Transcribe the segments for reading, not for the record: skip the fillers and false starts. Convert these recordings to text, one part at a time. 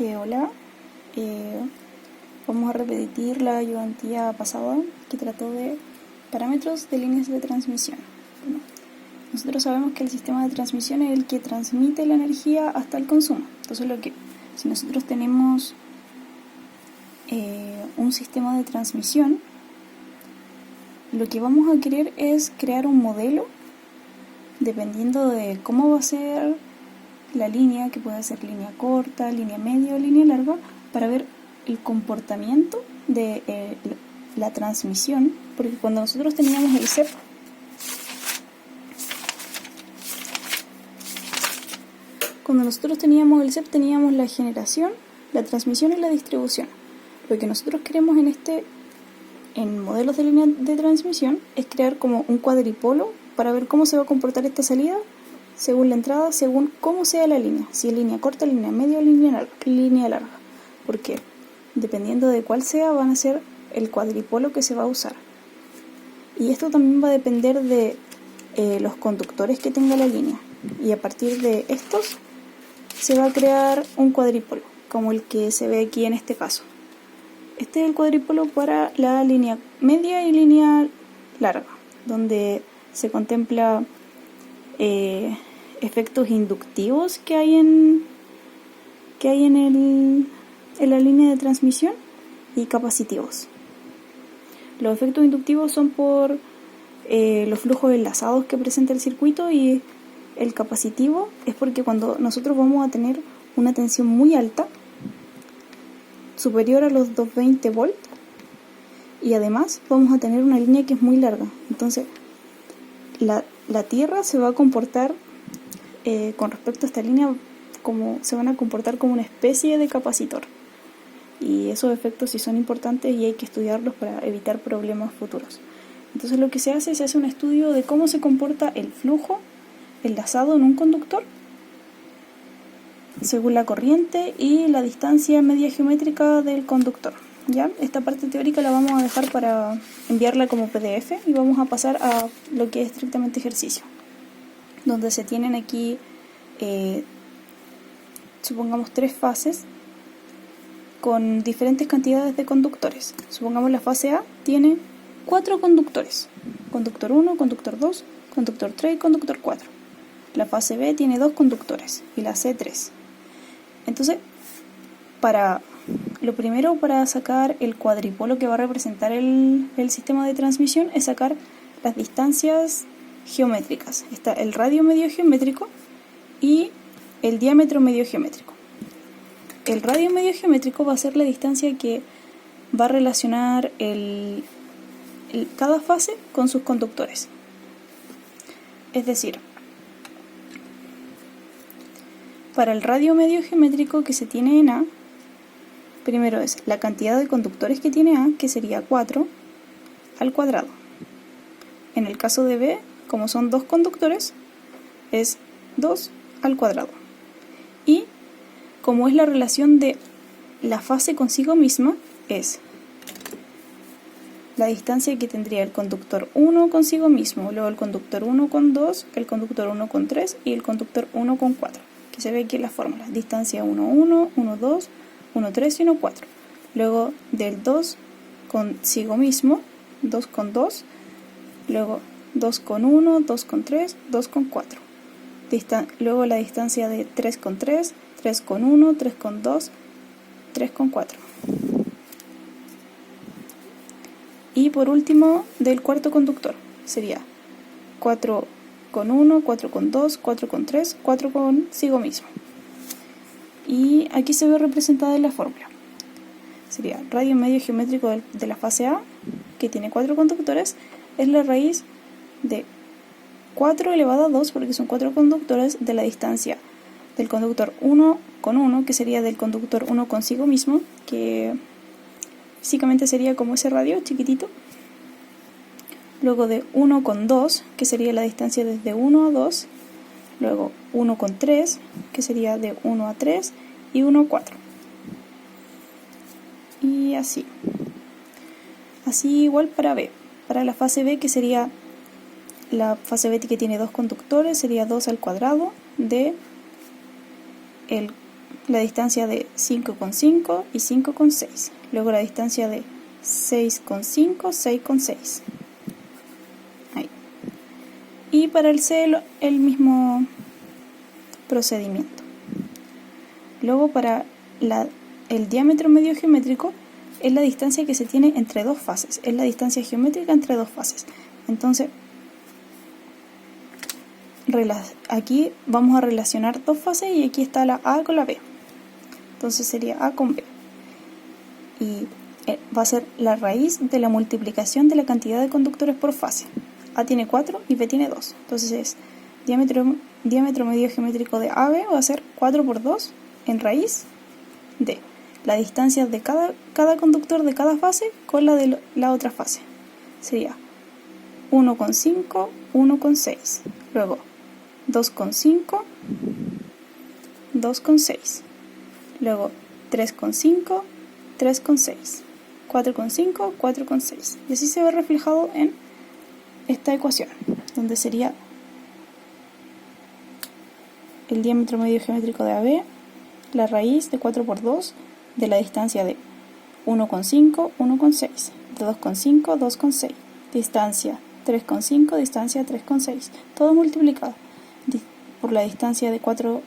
Hola, eh, vamos a repetir la ayudantía pasada que trató de parámetros de líneas de transmisión. Bueno, nosotros sabemos que el sistema de transmisión es el que transmite la energía hasta el consumo. Entonces, si nosotros tenemos un sistema de transmisión, lo que vamos a querer es crear un modelo dependiendo de cómo va a ser la línea, que puede ser línea corta, línea media o línea larga, para ver el comportamiento de la transmisión, porque cuando nosotros teníamos el CEP, teníamos la generación, la transmisión y la distribución. Lo que nosotros queremos en modelos de línea de transmisión es crear como un cuadripolo para ver cómo se va a comportar esta salida según la entrada, según cómo sea la línea, si es línea corta, línea media o línea larga, porque dependiendo de cuál sea van a ser el cuadripolo que se va a usar. Y esto también va a depender de los conductores que tenga la línea, y a partir de estos se va a crear un cuadripolo, como el que se ve aquí en este caso. Este es el cuadripolo para la línea media y línea larga, donde se contempla efectos inductivos que hay en la línea de transmisión y capacitivos. Los efectos inductivos son por los flujos enlazados que presenta el circuito, y el capacitivo es porque cuando nosotros vamos a tener una tensión muy alta, superior a los 220 volts, y además vamos a tener una línea que es muy larga, entonces la tierra se va a comportar con respecto a esta línea se van a comportar como una especie de capacitor, y esos efectos sí son importantes y hay que estudiarlos para evitar problemas futuros. Entonces lo que se hace un estudio de cómo se comporta el flujo enlazado en un conductor según la corriente y la distancia media geométrica del conductor. ¿Ya? Esta parte teórica la vamos a dejar para enviarla como PDF, y vamos a pasar a lo que es estrictamente ejercicio, donde se tienen aquí supongamos 3 fases con diferentes cantidades de conductores. Supongamos la fase A tiene 4 conductores: conductor 1, conductor 2, conductor 3 y conductor 4. La fase B tiene 2 conductores y la C 3. Entonces, lo primero para sacar el cuadripolo que va a representar el sistema de transmisión es sacar las distancias geométricas. Está el radio medio geométrico y el diámetro medio geométrico. El radio medio geométrico va a ser la distancia que va a relacionar cada fase con sus conductores. Es decir, para el radio medio geométrico que se tiene en A, primero es la cantidad de conductores que tiene A, que sería 4 al cuadrado. En el caso de B, como son 2 conductores, es 2 al cuadrado. Y como es la relación de la fase consigo misma, es la distancia que tendría el conductor 1 consigo mismo, luego el conductor 1 con 2, el conductor 1 con 3 y el conductor 1 con 4, que se ve aquí en la fórmula: distancia 1, 1, 1, 2, 1, 3 y 1, 4. Luego del 2 consigo mismo, 2 con 2, luego 2 con 1, 2 con 3, 2 con 4. Luego la distancia de 3 con 3, 3 con 1, 3 con 2, 3 con 4. Y por último, del cuarto conductor, sería 4 con 1, 4 con 2, 4 con 3, 4 consigo mismo. Y aquí se ve representada en la fórmula. Sería radio medio geométrico de la fase A, que tiene 4 conductores, es la raíz de 4 elevado a 2, porque son 4 conductores, de la distancia del conductor 1 con 1, que sería del conductor 1 consigo mismo, que físicamente sería como ese radio chiquitito. Luego de 1 con 2, que sería la distancia desde 1 a 2. Luego 1 con 3, que sería de 1 a 3, y 1 a 4. Y así. Así igual para B. Para la fase B, que sería la fase B que tiene 2 conductores, sería 2 al cuadrado de el la distancia de 5,5 y 5,6. Luego la distancia de 6,5, 6,6. Ahí. Y para el C el mismo procedimiento. Luego para el diámetro medio geométrico es la distancia que se tiene entre dos fases. Es la distancia geométrica entre dos fases. Entonces, aquí vamos a relacionar dos fases y aquí está la A con la B. Entonces sería A con B. Y va a ser la raíz de la multiplicación de la cantidad de conductores por fase. A tiene 4 y B tiene 2. Entonces es diámetro medio geométrico de AB va a ser 4 por 2 en raíz de la distancia de cada conductor de cada fase con la de la otra fase. Sería 1,5, 1,6. Luego 2,5, 2,6. Luego 3,5, 3,6. 4,5, 4,6. Y así se ve reflejado en esta ecuación, donde sería el diámetro medio geométrico de AB, la raíz de 4 por 2 de la distancia de 1,5, 1,6, de 2,5, 2,6, distancia 3,5, distancia 3,6, todo multiplicado por la distancia de 4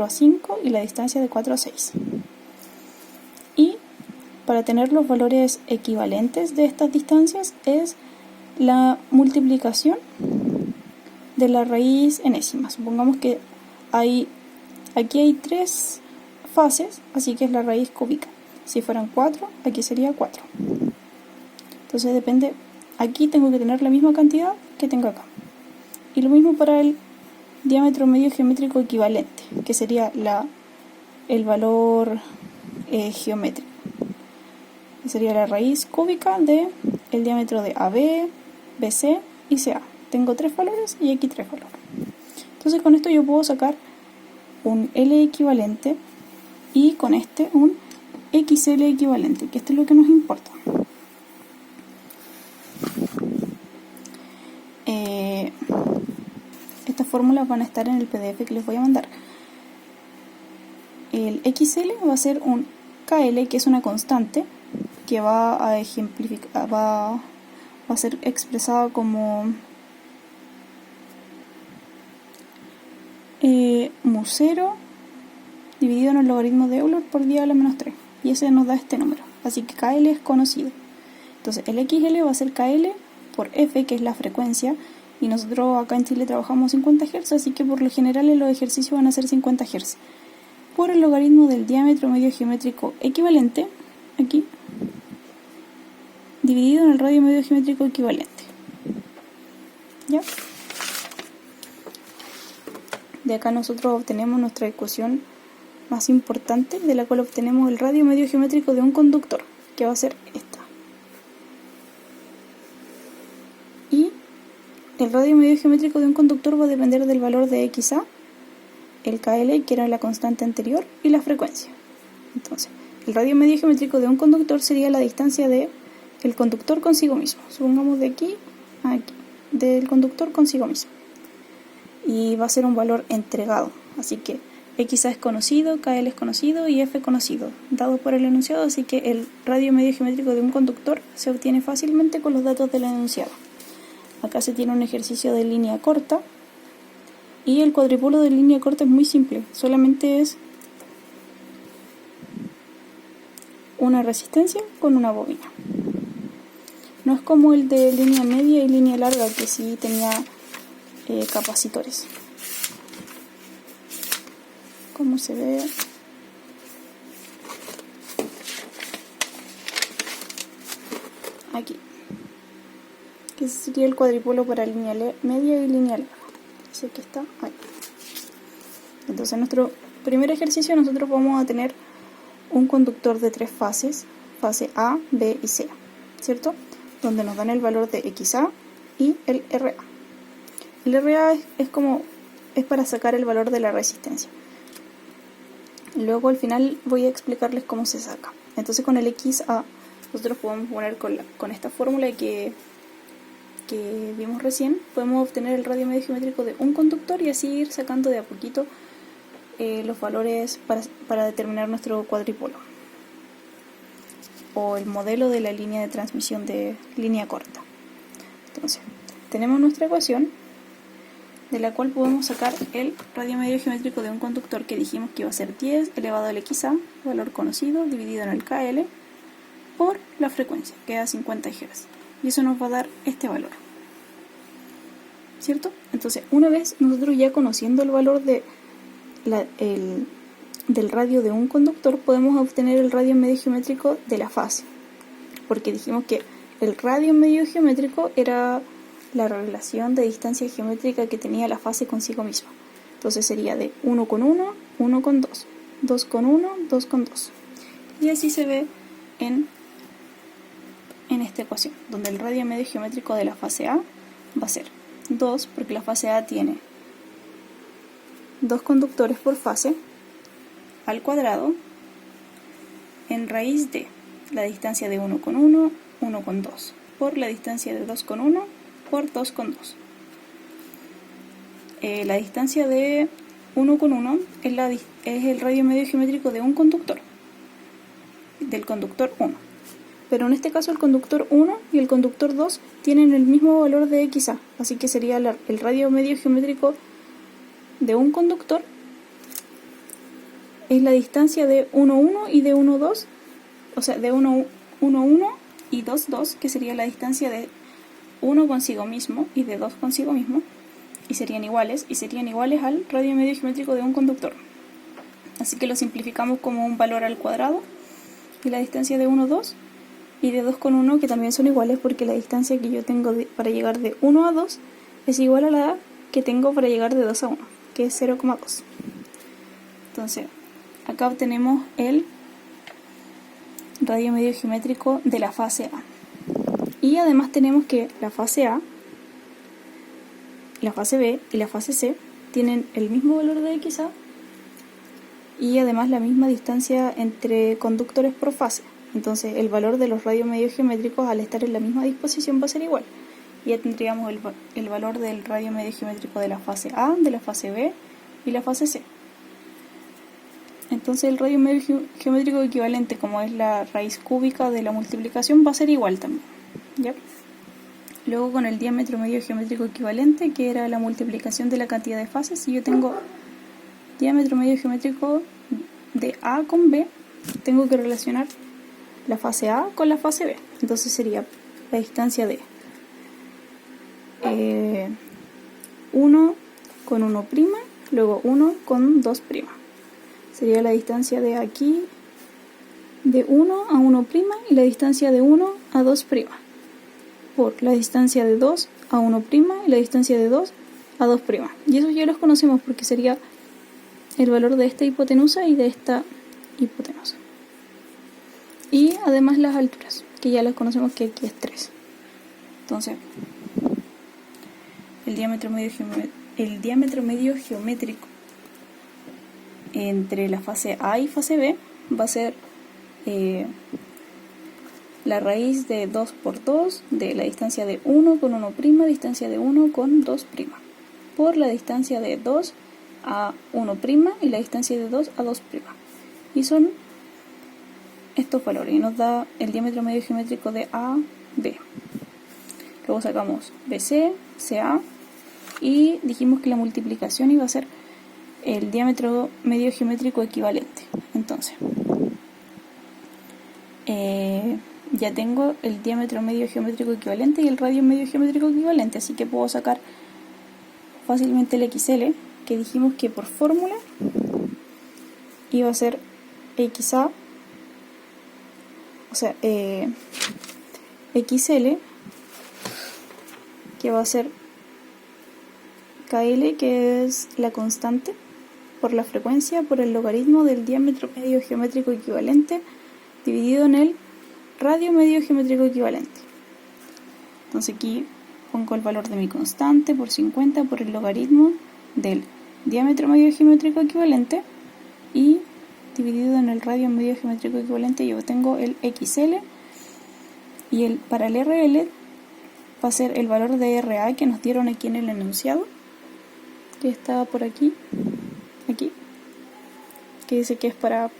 a 5 y la distancia de 4 a 6. Y para tener los valores equivalentes de estas distancias es la multiplicación de la raíz enésima. Supongamos que aquí hay 3 fases, así que es la raíz cúbica. Si fueran 4, aquí sería 4. Entonces depende, aquí tengo que tener la misma cantidad que tengo acá. Y lo mismo para el diámetro medio geométrico equivalente, que sería el valor geométrico. Sería la raíz cúbica del diámetro de AB, BC y CA. Tengo 3 valores y aquí 3 valores. Entonces con esto yo puedo sacar un L equivalente y con este un XL equivalente, que esto es lo que nos importa. Estas fórmulas van a estar en el PDF que les voy a mandar. El XL va a ser un KL, que es una constante que va a ejemplificar, va a ser expresada como mu0 dividido en el logaritmo de Euler por 10 a la menos 3. Y ese nos da este número. Así que KL es conocido. Entonces el XL va a ser KL por F, que es la frecuencia. Y nosotros acá en Chile trabajamos 50 Hz, así que por lo general en los ejercicios van a ser 50 Hz. Por el logaritmo del diámetro medio geométrico equivalente, aquí, dividido en el radio medio geométrico equivalente. ¿Ya? De acá nosotros obtenemos nuestra ecuación más importante, de la cual obtenemos el radio medio geométrico de un conductor, que va a ser esta. Y el radio medio geométrico de un conductor va a depender del valor de XA, el KL, que era la constante anterior, y la frecuencia. Entonces, el radio medio geométrico de un conductor sería la distancia del conductor consigo mismo. Supongamos de aquí a aquí, del conductor consigo mismo. Y va a ser un valor entregado. Así que XA es conocido, KL es conocido y F conocido, dado por el enunciado, así que el radio medio geométrico de un conductor se obtiene fácilmente con los datos del enunciado. Acá se tiene un ejercicio de línea corta y el cuadripolo de línea corta es muy simple, solamente es una resistencia con una bobina. No es como el de línea media y línea larga, que sí tenía capacitores. ¿Cómo se ve? Aquí. Que sería el cuadripolo para línea media y línea larga. Así que está ahí. Entonces en nuestro primer ejercicio nosotros vamos a tener un conductor de 3 fases, fase A, B y C, ¿cierto? Donde nos dan el valor de XA y el RA. El RA es para sacar el valor de la resistencia. Luego al final voy a explicarles cómo se saca. Entonces con el XA nosotros podemos poner con esta fórmula que vimos recién, podemos obtener el radio medio geométrico de un conductor y así ir sacando de a poquito los valores para determinar nuestro cuadripolo o el modelo de la línea de transmisión de línea corta. Entonces, tenemos nuestra ecuación de la cual podemos sacar el radio medio geométrico de un conductor que dijimos que iba a ser 10 elevado al XA, valor conocido, dividido en el KL, por la frecuencia, que da 50 Hz. Y eso nos va a dar este valor, ¿cierto? Entonces, una vez nosotros ya conociendo el valor del radio de un conductor, podemos obtener el radio medio geométrico de la fase, porque dijimos que el radio medio geométrico era la relación de distancia geométrica que tenía la fase consigo misma. Entonces sería de 1 con 1, 1 con 2, 2 con 1, 2 con 2. Y así se ve en esta ecuación, donde el radio medio geométrico de la fase A va a ser 2, porque la fase A tiene 2 conductores por fase, al cuadrado, en raíz de la distancia de 1 con 1, 1 con 2, por la distancia de 2 con 1, por 2 con 2. La distancia de 1 con 1 es el radio medio geométrico de un conductor, del conductor 1. Pero en este caso el conductor 1 y el conductor 2 tienen el mismo valor de XA, así que sería el radio medio geométrico de un conductor es la distancia de 1, 1 y de 1, 2, o sea, de 1, 1, 1 y 2, 2, que sería la distancia de 1 consigo mismo y de 2 consigo mismo, y serían iguales al radio medio geométrico de un conductor. Así que lo simplificamos como un valor al cuadrado, y la distancia de 1, 2, y de 2 con 1, que también son iguales porque la distancia que yo tengo para llegar de 1 a 2 es igual a la que tengo para llegar de 2 a 1, que es 0,2. Entonces, acá obtenemos el radio medio geométrico de la fase A. Y además tenemos que la fase A, la fase B y la fase C tienen el mismo valor de XA y además la misma distancia entre conductores por fase. Entonces el valor de los radios medio geométricos al estar en la misma disposición va a ser igual. Y ya tendríamos el valor del radio medio geométrico de la fase A, de la fase B y la fase C. Entonces el radio medio geométrico equivalente, como es la raíz cúbica de la multiplicación, va a ser igual también, ¿ya? Luego con el diámetro medio geométrico equivalente, que era la multiplicación de la cantidad de fases, si yo tengo diámetro medio geométrico de A con B, tengo que relacionar la fase A con la fase B. Entonces sería la distancia de 1 con 1', luego 1 con 2'. Sería la distancia de aquí de 1 a 1' y la distancia de 1 a 2', por la distancia de 2 a 1' y la distancia de 2 a 2'. Y eso ya los conocemos porque sería el valor de esta hipotenusa y de esta hipotenusa. Y además las alturas, que ya las conocemos, que aquí es 3. Entonces, el diámetro medio geométrico entre la fase A y fase B va a ser la raíz de 2 por 2 de la distancia de 1 con 1', distancia de 1 con 2', por la distancia de 2 a 1' y la distancia de 2 a 2'. Y son estos valores, y nos da el diámetro medio geométrico de AB. Luego sacamos BC, CA, y dijimos que la multiplicación iba a ser el diámetro medio geométrico equivalente. Entonces, ya tengo el diámetro medio geométrico equivalente y el radio medio geométrico equivalente, así que puedo sacar fácilmente el XL, que dijimos que por fórmula iba a ser XA, o sea, XL, que va a ser KL, que es la constante, por la frecuencia, por el logaritmo del diámetro medio geométrico equivalente, dividido en el radio medio geométrico equivalente. Entonces aquí pongo el valor de mi constante por 50 por el logaritmo del diámetro medio geométrico equivalente y dividido en el radio medio geométrico equivalente yo tengo el XL, y para el RL va a ser el valor de RA que nos dieron aquí en el enunciado, que está por aquí, que dice que es para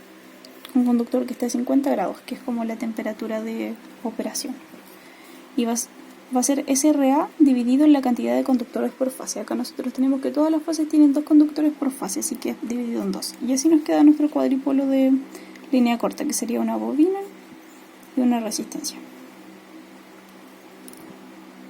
un conductor que esté a 50 grados, que es como la temperatura de operación. Y va a ser SRA dividido en la cantidad de conductores por fase. Acá nosotros tenemos que todas las fases tienen 2 conductores por fase, así que es dividido en 2. Y así nos queda nuestro cuadrúpolo de línea corta, que sería una bobina y una resistencia.